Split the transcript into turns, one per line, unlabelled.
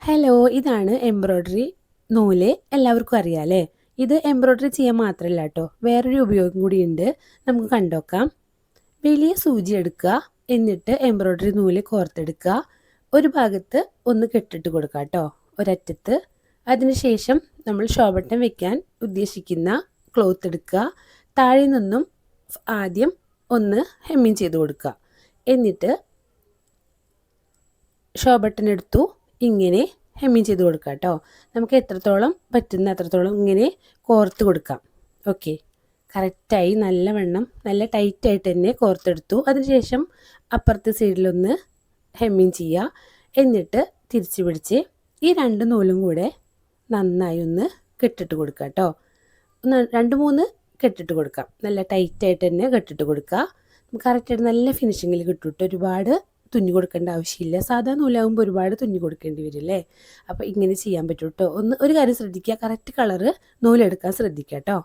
Hello, ഇതാണ് embroidery നൂല്. എല്ലാവർക്കും അറിയാലേ. ഇത് എംബ്രോയ്ഡറി ചെയ്യാൻ മാത്രമല്ല കേട്ടോ, വേറൊരു ഉപയോഗം കൂടിയുണ്ട്. നമുക്ക് കണ്ടോക്കാം. വലിയ സൂചി എടുക്കുക, എന്നിട്ട് എംബ്രോയ്ഡറി നൂല് കോർത്തെടുക്കുക. ഒരു ഭാഗത്ത് ഒന്ന് കെട്ടിട്ട് കൊടുക്കുക കേട്ടോ, ഒരറ്റത്ത്. അതിനുശേഷം നമ്മൾ ഷോ ബട്ടൺ വെക്കാൻ ഉദ്ദേശിക്കുന്ന ക്ലോത്ത് എടുക്കുക. താഴെ നിന്നും ആദ്യം ഒന്ന് ഹെമ്മിങ് ചെയ്ത് കൊടുക്കുക. എന്നിട്ട് ഷോ ബട്ടൺ എടുത്തു ഇങ്ങനെ ഹെമ്മിങ് ചെയ്ത് കൊടുക്കുക കേട്ടോ. നമുക്ക് എത്രത്തോളം പറ്റുന്ന അത്രത്തോളം ഇങ്ങനെ കോർത്ത് കൊടുക്കാം. ഓക്കെ, കറക്റ്റായി നല്ലവണ്ണം നല്ല ടൈറ്റായിട്ട് തന്നെ കോർത്തെടുത്തു. അതിനുശേഷം അപ്പുറത്തെ സൈഡിലൊന്ന് ഹെമ്മിങ് ചെയ്യുക. എന്നിട്ട് തിരിച്ച് പിടിച്ച് ഈ രണ്ട് നൂലും കൂടെ നന്നായി ഒന്ന് കെട്ടിട്ട് കൊടുക്കുക കേട്ടോ. ഒന്ന് 2-3 കെട്ടിട്ട് കൊടുക്കാം. നല്ല ടൈറ്റായിട്ട് തന്നെ കെട്ടിട്ട് കൊടുക്കുക. കറക്റ്റായിട്ട് നല്ല ഫിനിഷിങ്ങിൽ കിട്ടും. ഒരുപാട് തുന്നി കൊടുക്കേണ്ട ആവശ്യമില്ല. സാധാ നൂലാകുമ്പോൾ ഒരുപാട് തുന്നി കൊടുക്കേണ്ടി വരില്ലേ. അപ്പോൾ ഇങ്ങനെ ചെയ്യാൻ പറ്റും കേട്ടോ. ഒരു കാര്യം ശ്രദ്ധിക്കുക, കറക്റ്റ് കളറ് നൂലെടുക്കാൻ ശ്രദ്ധിക്കുക കേട്ടോ.